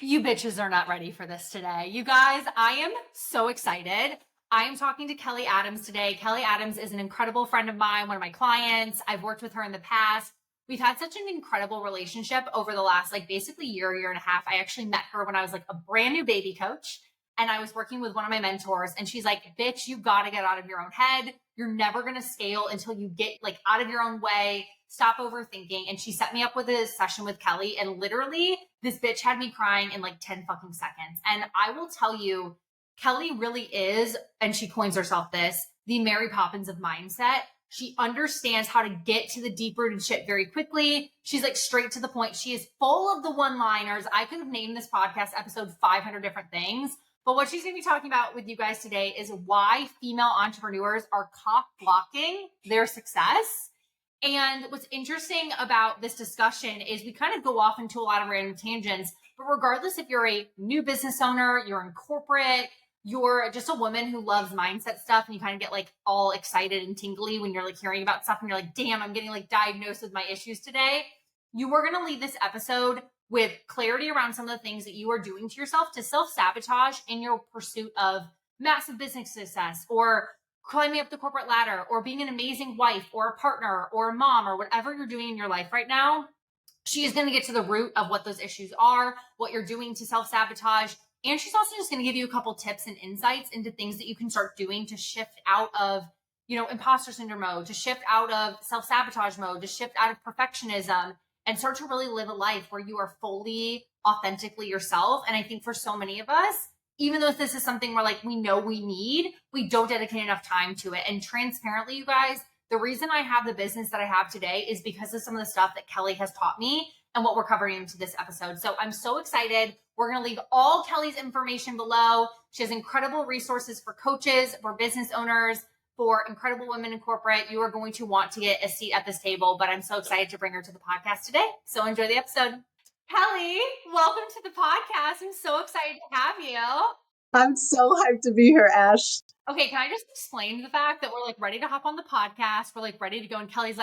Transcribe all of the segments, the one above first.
You bitches are not ready for this today. You guys, I am so excited. I am talking to Kelly Adams today. Kelly Adams is an incredible friend of mine, one of my clients. I've worked with her in the past. We've had such an incredible relationship over the last, basically year and a half. I actually met her when I was a brand new baby coach and I was working with one of my mentors, and she's like, bitch, you got to get out of your own head. You're never going to scale until you get out of your own way. Stop overthinking. And she set me up with a session with Kelly, and literally this bitch had me crying in 10 fucking seconds. And I will tell you, Kelly really is, and she coins herself this, the Mary Poppins of Mindset. She understands how to get to the deep rooted shit very quickly. She's straight to the point. She is full of the one-liners. I could have named this podcast episode 500 different things. But what she's going to be talking about with you guys today is why female entrepreneurs are cock blocking their success. And what's interesting about this discussion is we kind of go off into a lot of random tangents, but regardless if you're a new business owner, you're in corporate, you're just a woman who loves mindset stuff, and you kind of get all excited and tingly when you're hearing about stuff and you're damn, I'm getting diagnosed with my issues today. You are going to leave this episode with clarity around some of the things that you are doing to yourself to self-sabotage in your pursuit of massive business success, or climbing up the corporate ladder, or being an amazing wife or a partner or a mom, or whatever you're doing in your life right now. She is going to get to the root of what those issues are, what you're doing to self-sabotage. And she's also just going to give you a couple tips and insights into things that you can start doing to shift out of, imposter syndrome mode, to shift out of self-sabotage mode, to shift out of perfectionism, and start to really live a life where you are fully, authentically yourself. And I think for so many of us, even though this is something where we know we need, we don't dedicate enough time to it. And transparently, you guys, the reason I have the business that I have today is because of some of the stuff that Kelly has taught me and what we're covering into this episode. So I'm so excited. We're going to leave all Kelly's information below. She has incredible resources for coaches, for business owners, for incredible women in corporate. You are going to want to get a seat at this table, but I'm so excited to bring her to the podcast today. So enjoy the episode. Kelly, welcome to the podcast. I'm so excited to have you. I'm so hyped to be here, Ash. Okay, can I just explain the fact that we're ready to hop on the podcast? We're ready to go, and Kelly's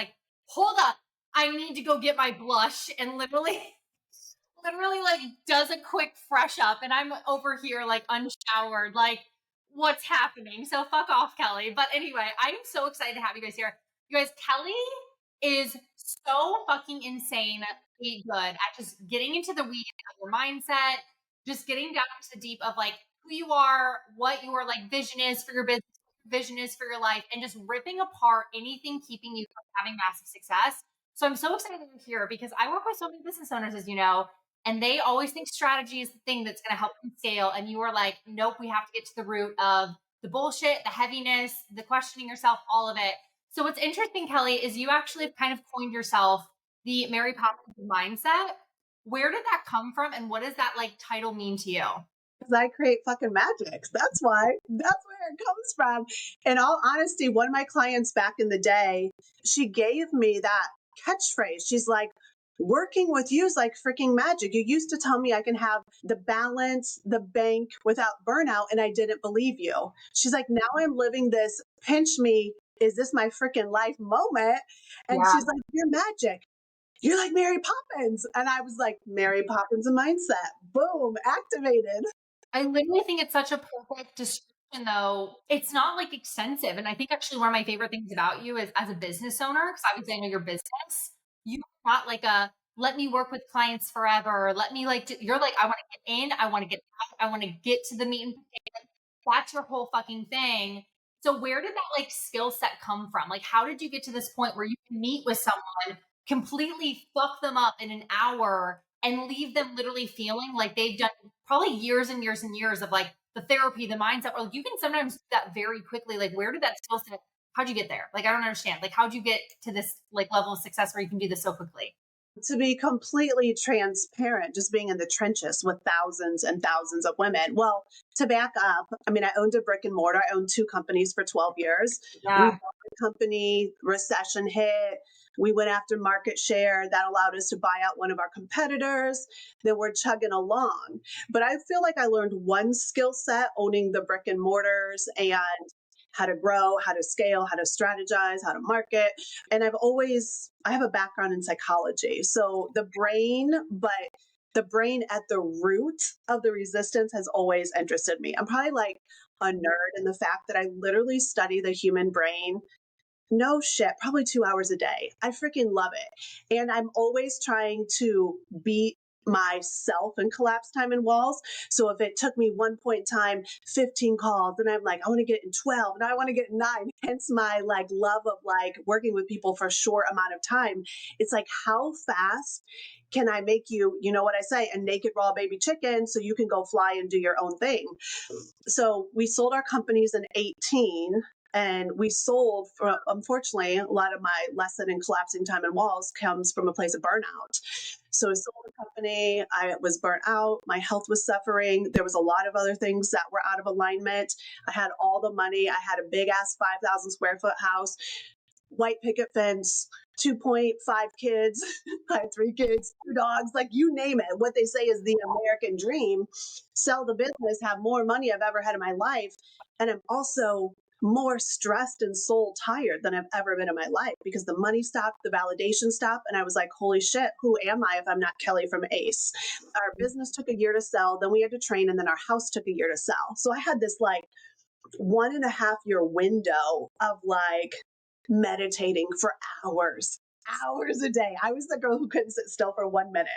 hold up, I need to go get my blush, and literally does a quick fresh up, and I'm over here unshowered, what's happening? So fuck off, Kelly. But anyway, I'm so excited to have you guys here. You guys, Kelly is so fucking insanely good at just getting into the weeds of your mindset, just getting down to the deep of who you are, what your vision is for your business, vision is for your life, and just ripping apart anything keeping you from having massive success. So I'm so excited to hear, because I work with so many business owners, as you know, and they always think strategy is the thing that's going to help them scale. And you are nope, we have to get to the root of the bullshit, the heaviness, the questioning yourself, all of it. So what's interesting, Kelly, is you actually have kind of coined yourself the Mary Poppins of Mindset. Where did that come from, and what does that title mean to you? Because I create fucking magics. That's why. That's where it comes from. In all honesty, one of my clients back in the day, she gave me that catchphrase. She's like, working with you is like freaking magic. You used to tell me I can have the balance, the bank without burnout, and I didn't believe you. She's like, now I'm living this pinch me, is this my freaking life moment? And she's like, you're magic. You're like Mary Poppins. And I was like, Mary Poppins of Mindset. Boom, activated. I literally think it's such a perfect description, though. It's not extensive. And I think actually one of my favorite things about you is, as a business owner, because I would say I know your business, you're not let me work with clients forever. Let me you're I want to get in, I want to get out, I want to get to the meat and potatoes. That's your whole fucking thing. So where did that skill set come from? How did you get to this point where you can meet with someone, completely fuck them up in an hour, and leave them literally feeling like they've done probably years and years and years of the therapy, the mindset, or you can sometimes do that very quickly. Where did that skill set, how'd you get there? I don't understand. How'd you get to this level of success where you can do this so quickly? To be completely transparent, just being in the trenches with thousands and thousands of women. Well, to back up, I mean, I owned a brick and mortar. I owned 2 companies for 12 years. Yeah. We bought the company, recession hit. We went after market share. That allowed us to buy out one of our competitors. Then we're chugging along. But I feel like I learned one skill set owning the brick and mortars, and how to grow, how to scale, how to strategize, how to market. And I have a background in psychology. So the brain, but the brain at the root of the resistance has always interested me. I'm probably like a nerd in the fact that I literally study the human brain. No shit, probably 2 hours a day. I freaking love it. And I'm always trying to beat myself in collapse time and walls. So if it took me one point in time, 15 calls, then I'm like, I want to get in 12 and I want to get in 9. Hence my like love of like working with people for a short amount of time. It's like, how fast can I make you, you know what I say, a naked raw baby chicken so you can go fly and do your own thing? So we sold our companies in 18, and we sold for, unfortunately, a lot of my lesson in collapsing time and walls comes from a place of burnout. So I sold the company, I was burnt out, my health was suffering, there was a lot of other things that were out of alignment. I had all the money, I had a big ass 5,000 square foot house, white picket fence, 2.5 kids. I had 3 kids, 2 dogs, like you name it. What they say is the American dream. Sell the business, have more money I've ever had in my life. And I'm also more stressed and soul tired than I've ever been in my life because the money stopped, the validation stopped. And I was like, holy shit, who am I if I'm not Kelly from Ace? Our business took a year to sell, then we had to train, and then our house took a year to sell. So I had this like 1.5 year window of like meditating for hours a day. I was the girl who couldn't sit still for 1 minute.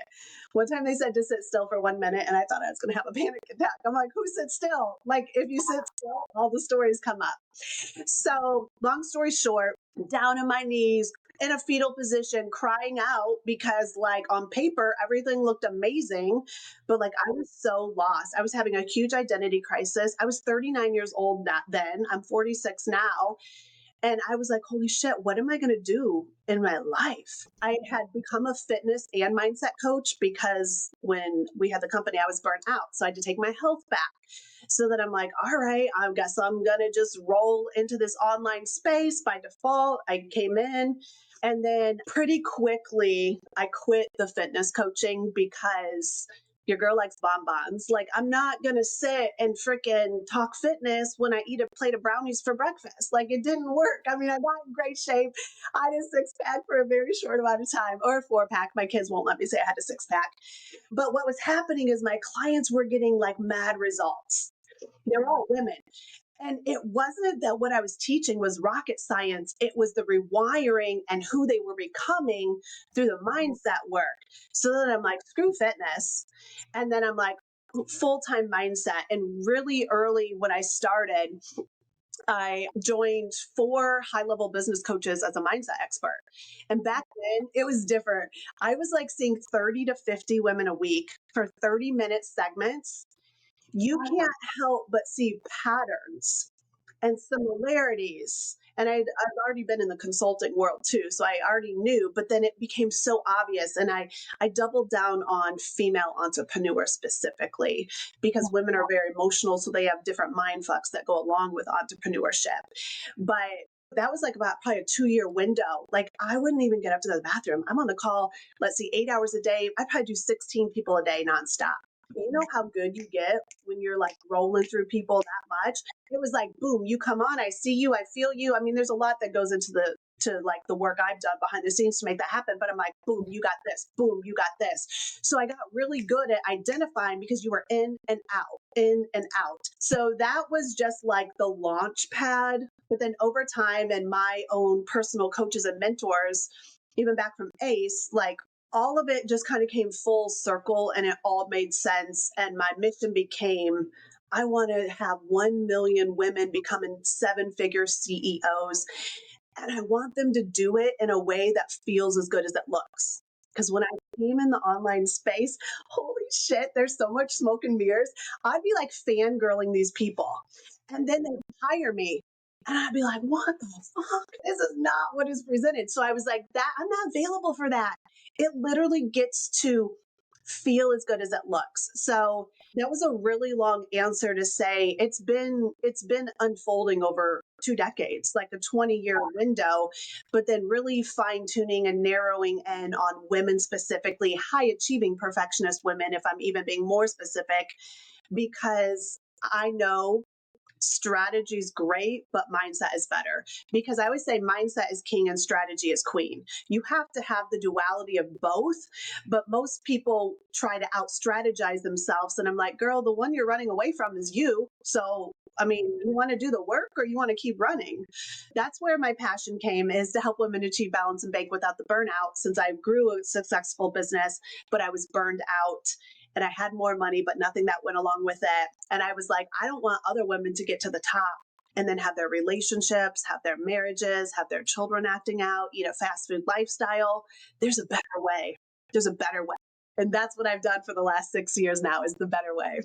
One time they said to sit still for 1 minute, and I thought I was going to have a panic attack. I'm like, who sits still? Like, if you sit still, all the stories come up. So, long story short, down on my knees, in a fetal position, crying out because, like, on paper, everything looked amazing. But, like, I was so lost. I was having a huge identity crisis. I was 39 years old then. I'm 46 now. And I was like, holy shit, what am I going to do in my life? I had become a fitness and mindset coach because when we had the company, I was burnt out. So I had to take my health back. So that I'm like, all right, I guess I'm going to just roll into this online space by default. I came in. And then pretty quickly, I quit the fitness coaching because your girl likes bonbons. Like, I'm not going to sit and freaking talk fitness when I eat a plate of brownies for breakfast. Like, it didn't work. I mean, I got in great shape. I had a 6-pack for a very short amount of time, or a 4-pack. My kids won't let me say I had a 6-pack. But what was happening is my clients were getting like mad results. They're all women. And it wasn't that what I was teaching was rocket science. It was the rewiring and who they were becoming through the mindset work. So then I'm like, screw fitness. And then I'm like, full-time mindset. And really early when I started, I joined 4 high-level business coaches as a mindset expert. And back then it was different. I was like seeing 30 to 50 women a week for 30-minute segments. You can't help but see patterns and similarities. And I've already been in the consulting world too, so I already knew, but then it became so obvious. And I doubled down on female entrepreneurs specifically because women are very emotional, so they have different mind fucks that go along with entrepreneurship. But that was like about probably a 2-year window. Like, I wouldn't even get up to the bathroom. I'm on the call, let's see, 8 hours a day. I probably do 16 people a day nonstop. You know how good you get when you're like rolling through people that much? It was like, boom, you come on, I see you, I feel you. I mean, there's a lot that goes into the work I've done behind the scenes to make that happen. But I'm like, boom, you got this, boom, you got this. So I got really good at identifying because you were in and out, in and out. So that was just like the launch pad. But then over time and my own personal coaches and mentors, even back from ACE, like all of it just kind of came full circle and it all made sense. And my mission became, I want to have 1 million women becoming 7-figure CEOs. And I want them to do it in a way that feels as good as it looks. Because when I came in the online space, holy shit, there's so much smoke and mirrors. I'd be like fangirling these people. And then they'd hire me. And I'd be like, what the fuck? This is not what is presented. So I was like, that I'm not available for that. It literally gets to feel as good as it looks. So that was a really long answer to say it's been unfolding over 2 decades, like a 20-year window, but then really fine-tuning and narrowing in on women specifically, high achieving perfectionist women, if I'm even being more specific, because I know strategy is great, but mindset is better. Because I always say mindset is king and strategy is queen. You have to have the duality of both, but most people try to out strategize themselves. And I'm like, girl, the one you're running away from is you. So, I mean, you want to do the work or you want to keep running? That's where my passion came, is to help women achieve balance and bank without the burnout. Since I grew a successful business, but I was burned out and I had more money, but nothing that went along with it. And I was like, I don't want other women to get to the top and then have their relationships, have their marriages, have their children acting out, eat a fast food lifestyle. There's a better way. There's a better way. And that's what I've done for the last 6 years now, is the better way.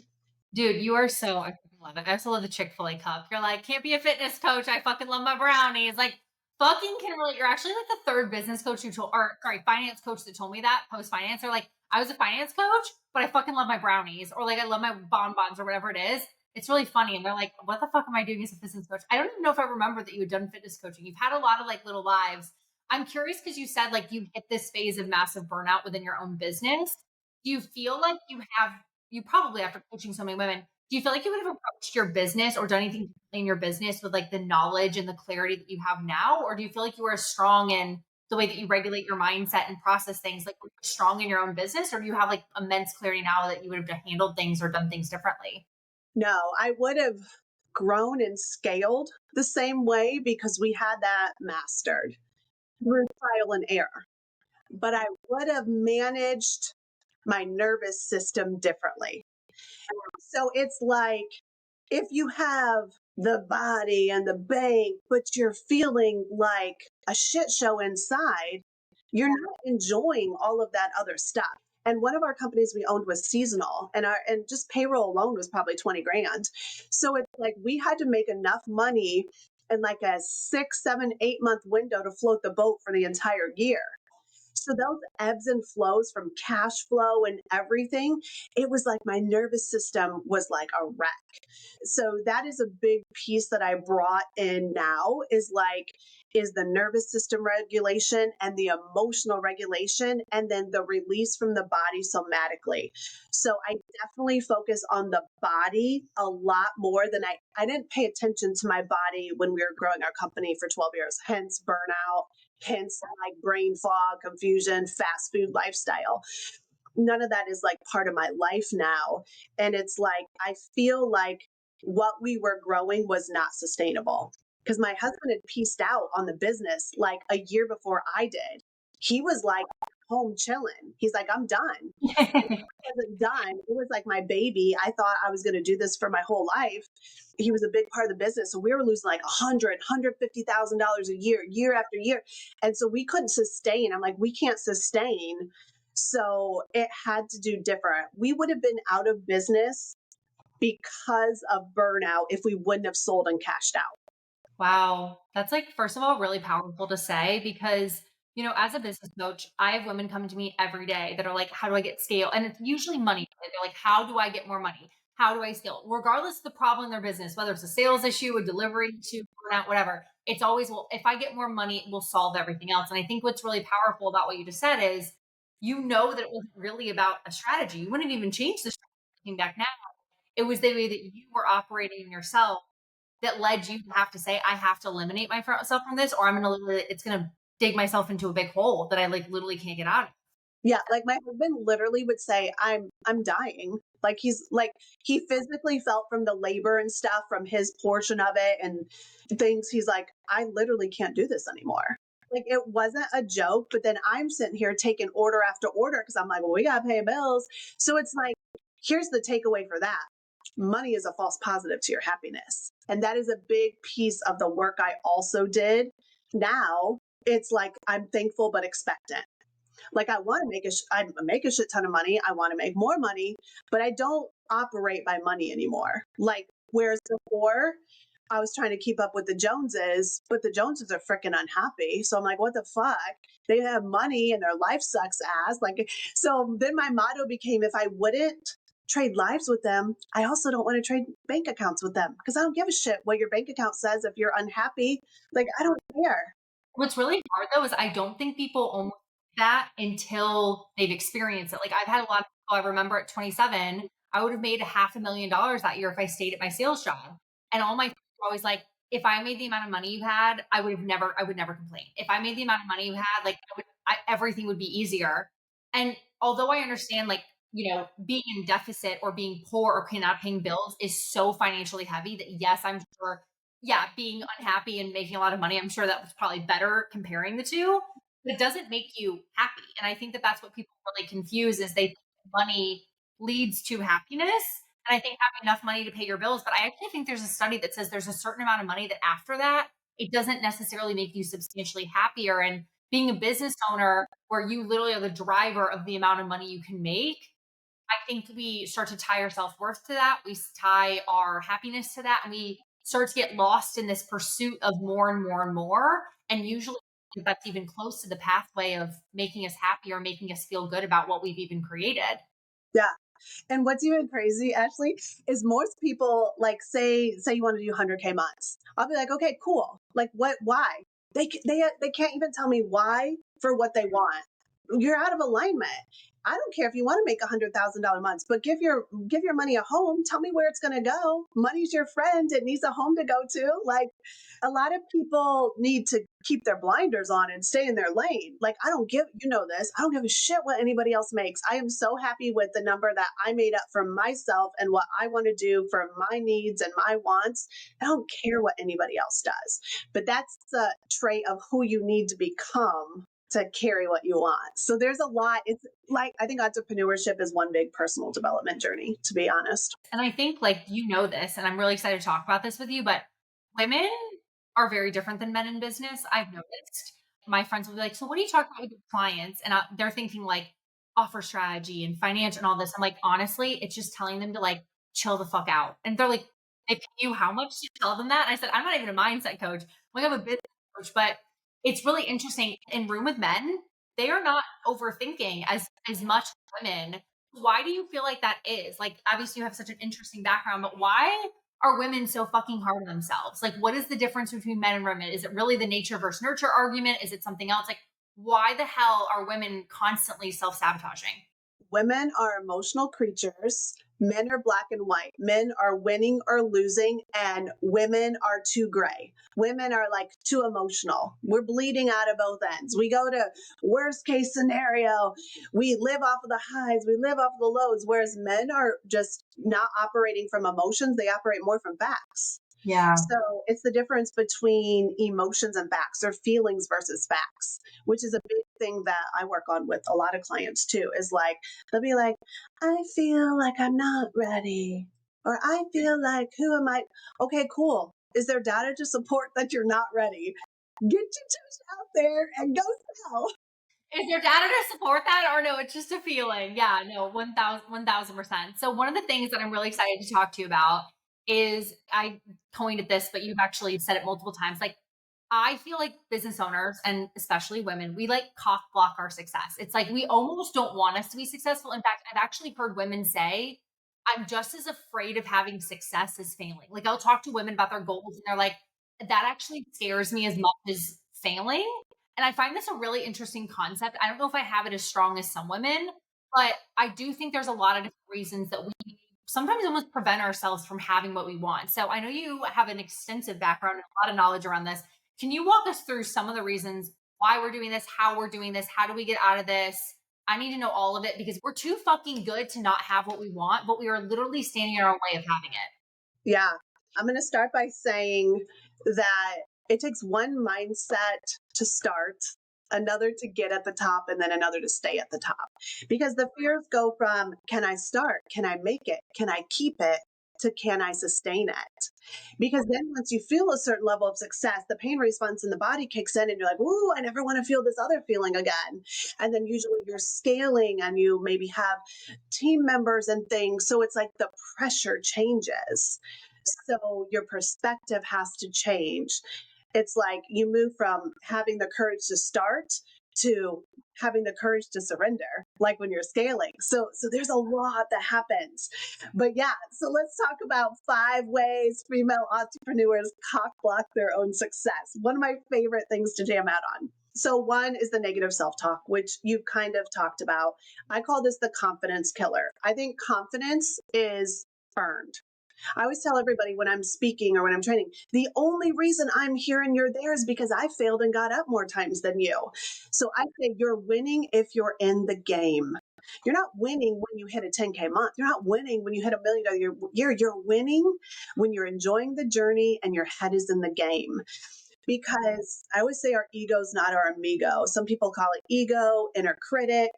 Dude, you are so I fucking love it. I also love the Chick-fil-A cup. You're like, can't be a fitness coach. I fucking love my brownies. Like, fucking can relate. You're actually like the third business coach who told, or sorry, finance coach that told me that post finance. They're like, I was a finance coach, but I fucking love my brownies, or like I love my bonbons or whatever it is. It's really funny. And they're like, what the fuck am I doing as a business coach? I don't even know if I remember that you had done fitness coaching. You've had a lot of like little lives. I'm curious because you said like you hit this phase of massive burnout within your own business. Do you feel like you probably, after coaching so many women, do you feel like you would have approached your business or done anything in your business with like the knowledge and the clarity that you have now? Or do you feel like you were as strong in the way that you regulate your mindset and process things, like were you strong in your own business? Or do you have like immense clarity now that you would have handled things or done things differently? No, I would have grown and scaled the same way because we had that mastered through trial and error. But I would have managed my nervous system differently. So it's like, if you have the body and the bank, but you're feeling like a shit show inside, you're not enjoying all of that other stuff. And one of our companies we owned was seasonal, and just payroll alone was probably 20 grand. So it's like we had to make enough money in like a 6, 7, 8 month window to float the boat for the entire year. So those ebbs and flows from cash flow and everything, it was like my nervous system was like a wreck. So that is a big piece that I brought in now, is the nervous system regulation and the emotional regulation, and then the release from the body somatically. So I definitely focus on the body a lot more than I didn't pay attention to my body when we were growing our company for 12 years, hence burnout, hence like brain fog, confusion, fast food lifestyle. None of that is like part of my life now. And it's like, I feel like what we were growing was not sustainable because my husband had pieced out on the business like a year before I did. He was like home chilling. He's like, I'm done. Wasn't done. It was like my baby. I thought I was going to do this for my whole life. He was a big part of the business. So we were losing like $150,000 a year, year after year. And so we couldn't sustain. I'm like, we can't sustain. So it had to do different. We would have been out of business because of burnout if we wouldn't have sold and cashed out. Wow. That's like, first of all, really powerful to say because, as a business coach, I have women come to me every day that are like, how do I get scale? And it's usually money. They're like, how do I get more money? How do I scale? Regardless of the problem in their business, whether it's a sales issue, a delivery issue, burnout, whatever, it's always, well, if I get more money, it will solve everything else. And I think what's really powerful about what you just said is, that it wasn't really about a strategy. You wouldn't even change the strategy looking back now. It was the way that you were operating in yourself that led you to have to say, I have to eliminate myself from this, or it's going to dig myself into a big hole that I like literally can't get out of. Yeah, like my husband literally would say, I'm dying. Like he physically felt from the labor and stuff from his portion of it and things. He's like, I literally can't do this anymore. Like it wasn't a joke, but then I'm sitting here taking order after order because I'm like, well, we gotta pay bills. So it's like, here's the takeaway for that. Money is a false positive to your happiness. And that is a big piece of the work I also did. Now it's like I'm thankful but expectant. Like I want to I make a shit ton of money. I want to make more money, but I don't operate by money anymore. Like whereas before I was trying to keep up with the Joneses, but the Joneses are freaking unhappy. So I'm like, what the fuck? They have money and their life sucks ass. Like, so then my motto became, if I wouldn't trade lives with them, I also don't want to trade bank accounts with them because I don't give a shit what your bank account says. If you're unhappy, like I don't care. What's really hard though is I don't think people almost do that until they've experienced it. Like I've had a lot of people, I remember at 27, I would have made $500,000 that year if I stayed at my sales job. And all my friends were always like, if I made the amount of money you had, I would never complain. If I made the amount of money you had, like everything would be easier. And although I understand, like, being in deficit or being poor or not paying bills is so financially heavy that yes, I'm sure, yeah, being unhappy and making a lot of money, I'm sure that was probably better comparing the two, but it doesn't make you happy. And I think that that's what people really confuse is they think money leads to happiness. And I think having enough money to pay your bills, but I actually think there's a study that says there's a certain amount of money that after that, it doesn't necessarily make you substantially happier. And being a business owner where you literally are the driver of the amount of money you can make, I think we start to tie our self-worth to that. We tie our happiness to that, and we start to get lost in this pursuit of more and more and more. And usually that's even close to the pathway of making us happy or making us feel good about what we've even created. Yeah. And what's even crazy, Ashley, is most people like say you want to do 100K months. I'll be like, okay, cool. Like what? Why? They can't even tell me why for what they want. You're out of alignment. I don't care if you want to make $100,000 months, but give your money a home. Tell me where it's going to go. Money's your friend. It needs a home to go to. Like a lot of people need to keep their blinders on and stay in their lane. Like I don't give this. I don't give a shit what anybody else makes. I am so happy with the number that I made up for myself and what I want to do for my needs and my wants. I don't care what anybody else does. But that's the trait of who you need to become to carry what you want. So there's a lot. It's like, I think entrepreneurship is one big personal development journey, to be honest. And I think, like, this, and I'm really excited to talk about this with you, but women are very different than men in business. I've noticed. My friends will be like, so what do you talk about with your clients? And they're thinking like offer strategy and finance and all this. I'm like, honestly, it's just telling them to like chill the fuck out. And they're like, they pay you how much to tell them that? And I said, I'm not even a mindset coach. Like, I'm a business coach, but it's really interesting. In room with men, they are not overthinking as much as women. Why do you feel like that is? Like, obviously, you have such an interesting background, but why are women so fucking hard on themselves? Like, what is the difference between men and women? Is it really the nature versus nurture argument? Is it something else? Like, why the hell are women constantly self sabotaging? Women are emotional creatures. Men are black and white. Men are winning or losing, and women are too gray. Women are like too emotional. We're bleeding out of both ends. We go to worst case scenario. We live off of the highs, we live off of the lows, whereas men are just not operating from emotions, they operate more from facts. Yeah. So it's the difference between emotions and facts or feelings versus facts, which is a big thing that I work on with a lot of clients too, is like, they'll be like, I feel like I'm not ready. Or I feel like, who am I? Okay, cool. Is there data to support that you're not ready? Get your tush out there and go sell. Is there data to support that or no, it's just a feeling? Yeah, no, 1000%. So one of the things that I'm really excited to talk to you about is I coined it this, but you've actually said it multiple times. Like, I feel like business owners and especially women, we like cock block our success. It's like we almost don't want us to be successful. In fact, I've actually heard women say, I'm just as afraid of having success as failing. Like, I'll talk to women about their goals and they're like, that actually scares me as much as failing. And I find this a really interesting concept. I don't know if I have it as strong as some women, but I do think there's a lot of different reasons that we sometimes almost prevent ourselves from having what we want. So I know you have an extensive background and a lot of knowledge around this. Can you walk us through some of the reasons why we're doing this, how we're doing this, how do we get out of this? I need to know all of it because we're too fucking good to not have what we want, but we are literally standing in our way of having it. Yeah. I'm going to start by saying that it takes one mindset to start, another to get at the top, and then another to stay at the top. Because the fears go from, can I start? Can I make it? Can I keep it? To can I sustain it? Because then once you feel a certain level of success, the pain response in the body kicks in and you're like, ooh, I never want to feel this other feeling again. And then usually you're scaling and you maybe have team members and things. So it's like the pressure changes. So your perspective has to change. It's like you move from having the courage to start to having the courage to surrender, like when you're scaling. So there's a lot that happens. But yeah, so let's talk about 5 ways female entrepreneurs cock block their own success. One of my favorite things to jam out on. So one is the negative self-talk, which you've kind of talked about. I call this the confidence killer. I think confidence is earned. I always tell everybody when I'm speaking or when I'm training, the only reason I'm here and you're there is because I failed and got up more times than you. So I say you're winning if you're in the game. You're not winning when you hit a 10K month. You're not winning when you hit $1 million year. You're winning when you're enjoying the journey and your head is in the game. Because I always say our ego's not our amigo. Some people call it ego, inner critic.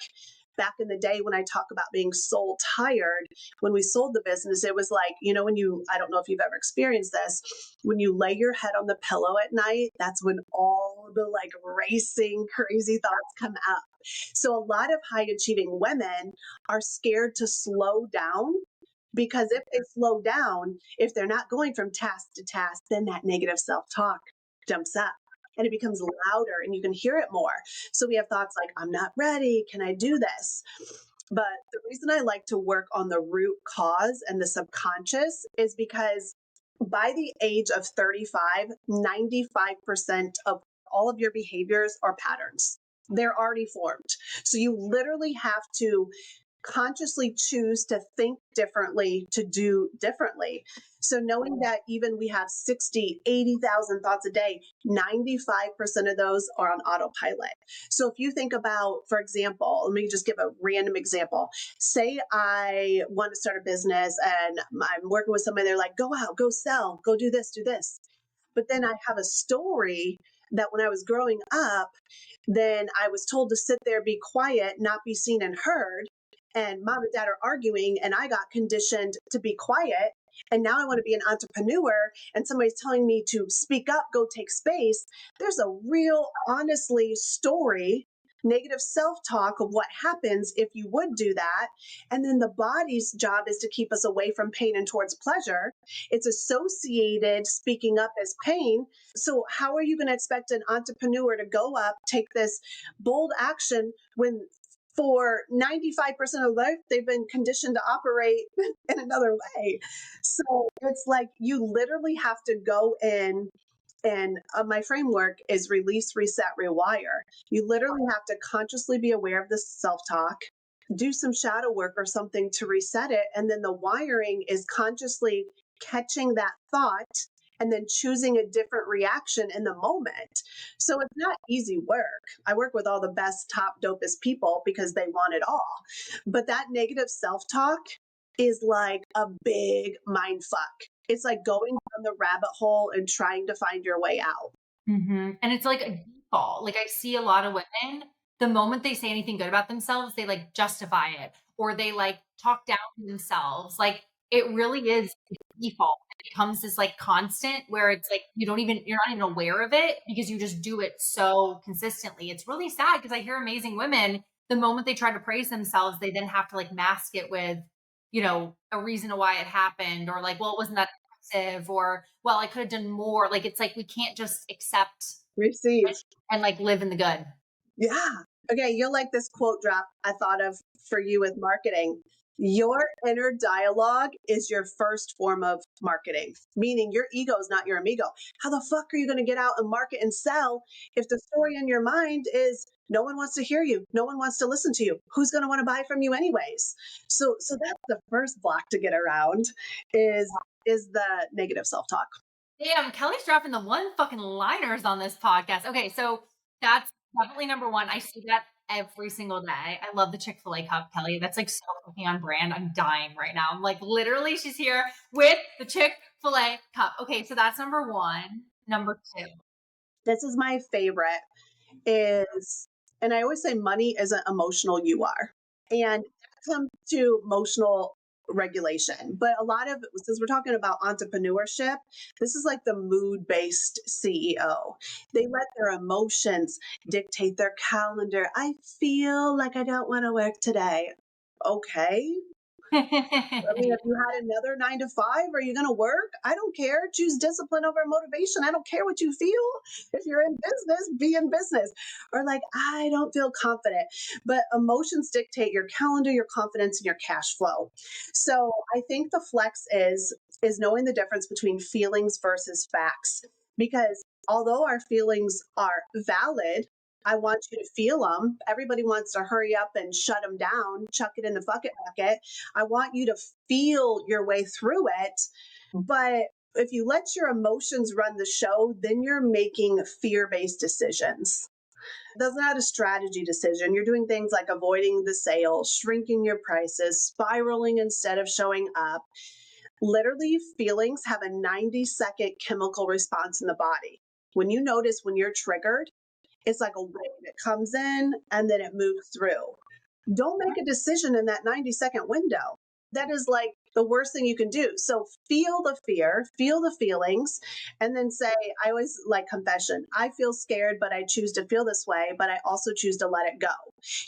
Back in the day when I talk about being soul tired, when we sold the business, it was like, I don't know if you've ever experienced this, when you lay your head on the pillow at night, that's when all the like racing, crazy thoughts come up. So a lot of high achieving women are scared to slow down because if they slow down, if they're not going from task to task, then that negative self talk jumps up and it becomes louder and you can hear it more. So we have thoughts like, I'm not ready. Can I do this? But the reason I like to work on the root cause and the subconscious is because by the age of 35, 95% of all of your behaviors are patterns. They're already formed. So you literally have to consciously choose to think differently, to do differently. So knowing that even we have 60, 80,000 thoughts a day, 95% of those are on autopilot. So if you think about, for example, let me just give a random example. Say I want to start a business and I'm working with somebody, they're like, go out, go sell, go do this, do this. But then I have a story that when I was growing up, then I was told to sit there, be quiet, not be seen and heard. And mom and dad are arguing, and I got conditioned to be quiet. And now I want to be an entrepreneur, and somebody's telling me to speak up, go take space. There's a real, honestly, story, negative self talk of what happens if you would do that. And then the body's job is to keep us away from pain and towards pleasure. It's associated speaking up as pain. So, how are you going to expect an entrepreneur to go up, take this bold action when for 95% of life, they've been conditioned to operate in another way? So it's like you literally have to go in, and my framework is release, reset, rewire. You literally have to consciously be aware of the self talk, do some shadow work or something to reset it. And then the wiring is consciously catching that thought and then choosing a different reaction in the moment. So it's not easy work. I work with all the best, top, dopest people because they want it all. But that negative self talk is like a big mind fuck. It's like going down the rabbit hole and trying to find your way out. And it's like a default. Like I see a lot of women, the moment they say anything good about themselves, they like justify it or they like talk down to themselves. Like it really is default. It becomes this like constant where it's like you're not even aware of it because you just do it so consistently. It's really sad because I hear amazing women, the moment they try to praise themselves, they then have to like mask it with, a reason to why it happened or like, well, it wasn't that impressive or, well, I could have done more. Like, it's like we can't just accept Receive. it and like live in the good. Yeah. Okay. You'll like this quote drop I thought of for you with marketing. Your inner dialogue is your first form of marketing, meaning your ego is not your amigo. How the fuck are you going to get out and market and sell if the story in your mind is no one wants to hear you, no one wants to listen to you? Who's going to want to buy from you anyways? So that's the first block to get around is the negative self-talk. Damn, Kelly's dropping the one fucking liners on this podcast. Okay, so that's definitely number one. I see that every single day. I love the Chick-fil-A cup, Kelly. That's like so fucking on brand. I'm dying right now. I'm like, literally, she's here with the Chick-fil-A cup. Okay, so that's number one. Number two. This is my favorite is, and I always say money isn't emotional, you are. And that comes to emotional regulation. But a lot of, since we're talking about entrepreneurship, this is like the mood based CEO. They let their emotions dictate their calendar. I feel like I don't want to work today. Okay. I mean, if you had another 9 to 5, are you going to work? I don't care. Choose discipline over motivation. I don't care what you feel. If you're in business, be in business. Or like, I don't feel confident. But emotions dictate your calendar, your confidence, and your cash flow. So I think the flex is knowing the difference between feelings versus facts. Because although our feelings are valid, I want you to feel them. Everybody wants to hurry up and shut them down, chuck it in the bucket. I want you to feel your way through it. But if you let your emotions run the show, then you're making fear-based decisions. That's not a strategy decision. You're doing things like avoiding the sale, shrinking your prices, spiraling instead of showing up. Literally, feelings have a 90-second chemical response in the body. When you notice when you're triggered, it's like a wave. It comes in and then it moves through. Don't make a decision in that 90-second window. That is like the worst thing you can do. So feel the fear, feel the feelings, and then say, I always like confession. I feel scared, but I choose to feel this way, but I also choose to let it go.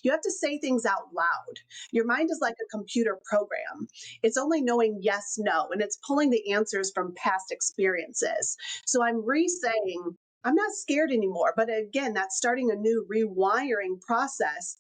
You have to say things out loud. Your mind is like a computer program. It's only knowing yes, no, and it's pulling the answers from past experiences. So I'm re-saying, I'm not scared anymore. But again, that's starting a new rewiring process.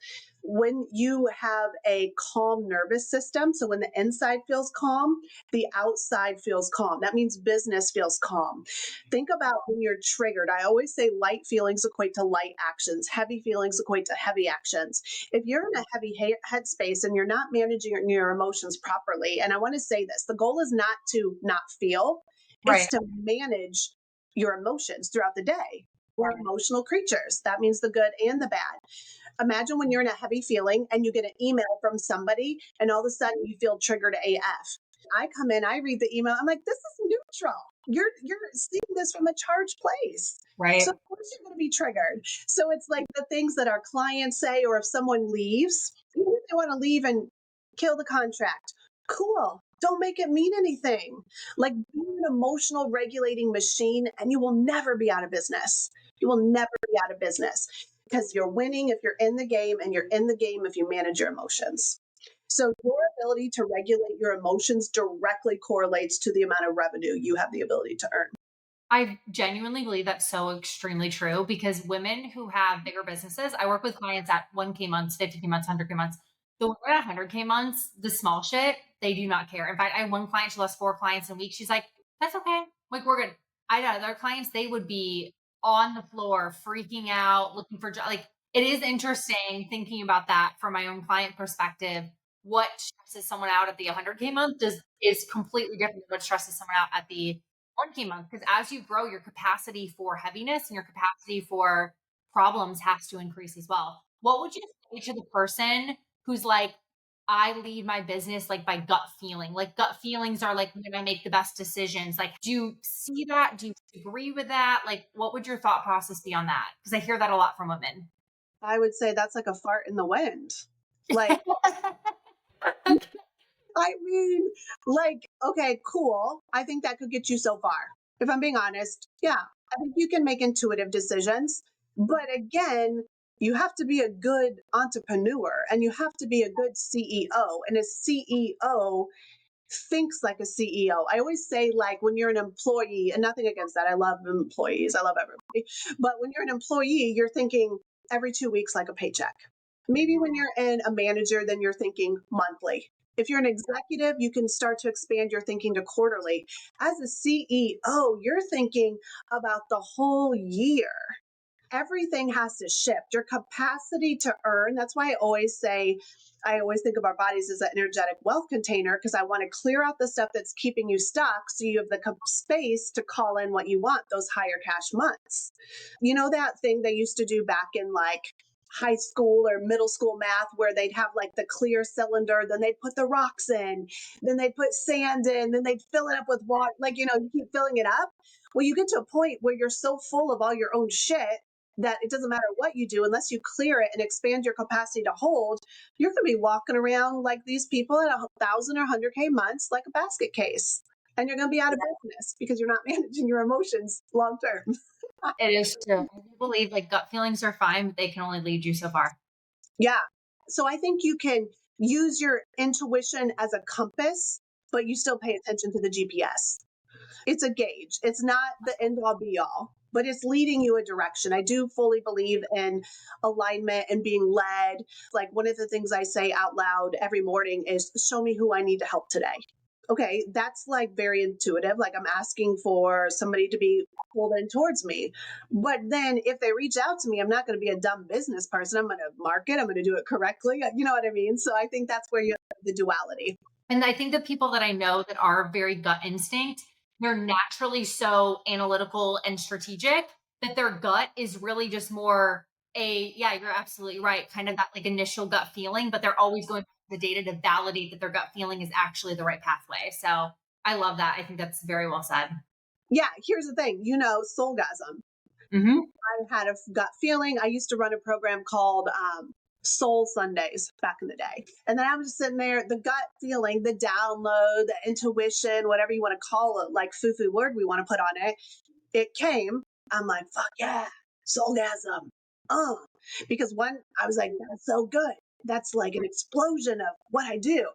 When you have a calm nervous system, so when the inside feels calm, the outside feels calm. That means business feels calm. Think about when you're triggered. I always say light feelings equate to light actions, heavy feelings equate to heavy actions. If you're in a heavy headspace and you're not managing your emotions properly, and I want to say this, the goal is not to not feel, it's Right. to manage your emotions throughout the day. We're emotional creatures. That means the good and the bad. Imagine when you're in a heavy feeling and you get an email from somebody and all of a sudden you feel triggered AF. I come in, I read the email, I'm like, this is neutral. You're seeing this from a charged place. Right. So of course you're going to be triggered. So it's like the things that our clients say, or if someone leaves, even if they want to leave and kill the contract, cool. Don't make it mean anything. Like, be an emotional regulating machine and you will never be out of business. You will never be out of business because you're winning if you're in the game, and you're in the game if you manage your emotions. So your ability to regulate your emotions directly correlates to the amount of revenue you have the ability to earn. I genuinely believe that's so extremely true because women who have bigger businesses, I work with clients at 1K months, 50K months, 100K months. The women at 100K months, the small shit, they do not care. In fact, I have one client, she lost 4 clients in a week. She's like, that's okay. Like, we're good. I know other clients, they would be on the floor, freaking out, looking for, like, it is interesting thinking about that from my own client perspective. What stresses someone out at the 100K month is completely different than what stresses someone out at the 1K month, because as you grow, your capacity for heaviness and your capacity for problems has to increase as well. What would you say to the person who's like, I lead my business like by gut feeling? Like gut feelings are like when I make the best decisions. Like, do you see that? Do you agree with that? Like, what would your thought process be on that? Because I hear that a lot from women. I would say that's like a fart in the wind. Like, I mean, like, okay, cool. I think that could get you so far. If I'm being honest, yeah, I think you can make intuitive decisions. But again, you have to be a good entrepreneur and you have to be a good CEO. And a CEO thinks like a CEO. I always say, like, when you're an employee, and nothing against that, I love employees, I love everybody. But when you're an employee, you're thinking every 2 weeks like a paycheck. Maybe when you're in a manager, then you're thinking monthly. If you're an executive, you can start to expand your thinking to quarterly. As a CEO, you're thinking about the whole year. Everything has to shift. Your capacity to earn, that's why I always think of our bodies as an energetic wealth container, because I want to clear out the stuff that's keeping you stuck so you have the space to call in what you want, those higher cash months. You know that thing they used to do back in like high school or middle school math where they'd have like the clear cylinder, then they'd put the rocks in, then they'd put sand in, then they'd fill it up with water, like, you keep filling it up. Well, you get to a point where you're so full of all your own shit that it doesn't matter what you do, unless you clear it and expand your capacity to hold, you're going to be walking around like these people at 1,000 or 100K months, like a basket case. And you're going to be out of business because you're not managing your emotions long term. It is true. I do believe like gut feelings are fine, but they can only lead you so far. Yeah. So I think you can use your intuition as a compass, but you still pay attention to the GPS. It's a gauge. It's not the end all be all, but it's leading you a direction. I do fully believe in alignment and being led. Like, one of the things I say out loud every morning is, show me who I need to help today. okay, that's like very intuitive. Like I'm asking for somebody to be pulled in towards me. But then if they reach out to me, I'm not going to be a dumb business person. I'm going to market, I'm going to do it correctly. You know what I mean? So I think that's where you have the duality. And I think the people that I know that are very gut instinct, they're naturally so analytical and strategic that their gut is really just more yeah, you're absolutely right. Kind of that like initial gut feeling, but they're always going the data to validate that their gut feeling is actually the right pathway. So I love that. I think that's very well said. Yeah, here's the thing, soulgasm. Hmm. I had a gut feeling. I used to run a program called Soul Sundays back in the day. And then I was just sitting there, the gut feeling, the download, the intuition, whatever you want to call it, like foo-foo word we want to put on it. It came. I'm like, fuck yeah, soulgasm. Oh, because one, I was like, that's so good. That's like an explosion of what I do.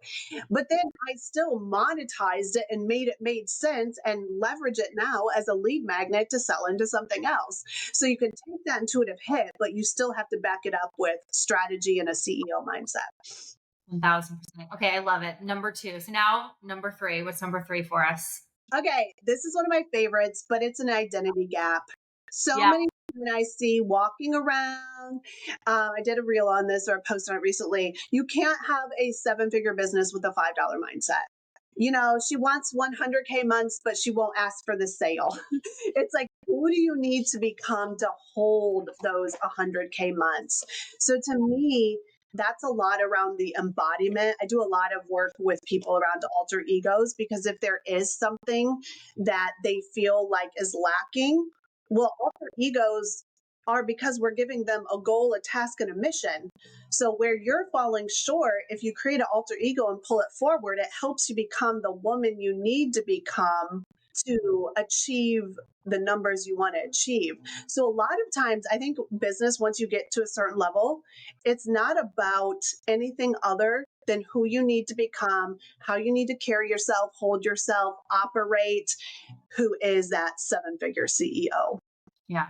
But then I still monetized it and made sense and leverage it now as a lead magnet to sell into something else. So you can take that intuitive hit, but you still have to back it up with strategy and a CEO mindset. 1000%. Okay, I love it. Number two. So now number three. What's number three for us? Okay, this is one of my favorites, but it's an identity gap. So Yeah. many women I see walking around. I did a reel on this or a post on it recently. You can't have a seven-figure business with a $5 mindset. She wants 100K months, but she won't ask for the sale. It's like, who do you need to become to hold those 100K months? So to me, that's a lot around the embodiment. I do a lot of work with people around alter egos because if there is something that they feel like is lacking, well, alter egos are because we're giving them a goal, a task, and a mission. So where you're falling short, if you create an alter ego and pull it forward, it helps you become the woman you need to become to achieve the numbers you want to achieve. So a lot of times, I think business, once you get to a certain level, it's not about anything other than who you need to become, how you need to carry yourself, hold yourself, operate, who is that seven-figure CEO. Yeah.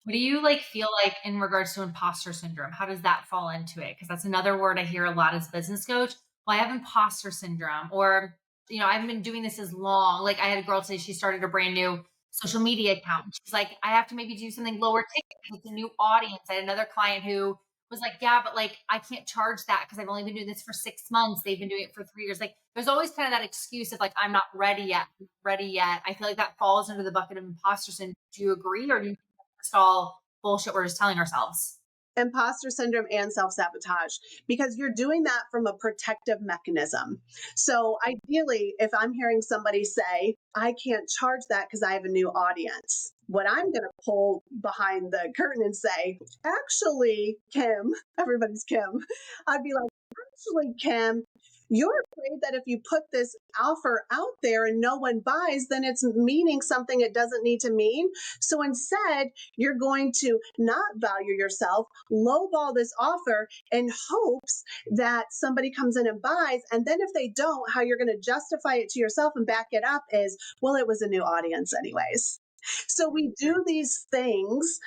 What do you like feel like in regards to imposter syndrome? How does that fall into it? Because that's another word I hear a lot as a business coach. Well, I have imposter syndrome, or I haven't been doing this as long. Like I had a girl say she started a brand new social media account. And she's like, I have to maybe do something lower ticket because it's a new audience. I had another client who was like, yeah, but like I can't charge that because I've only been doing this for 6 months. They've been doing it for 3 years. Like there's always kind of that excuse of like, I'm not ready yet, ready yet. I feel like that falls under the bucket of imposter syndrome. Do you agree, or do you just all bullshit we're just telling ourselves? Imposter syndrome and self sabotage because you're doing that from a protective mechanism. So, ideally, if I'm hearing somebody say, I can't charge that because I have a new audience, what I'm going to pull behind the curtain and say, actually, Kim, everybody's Kim, I'd be like, actually, Kim, you're afraid that if you put this offer out there and no one buys, then it's meaning something it doesn't need to mean. So instead, you're going to not value yourself, lowball this offer in hopes that somebody comes in and buys. And then if they don't, how you're going to justify it to yourself and back it up is, well, it was a new audience anyways. So we do these things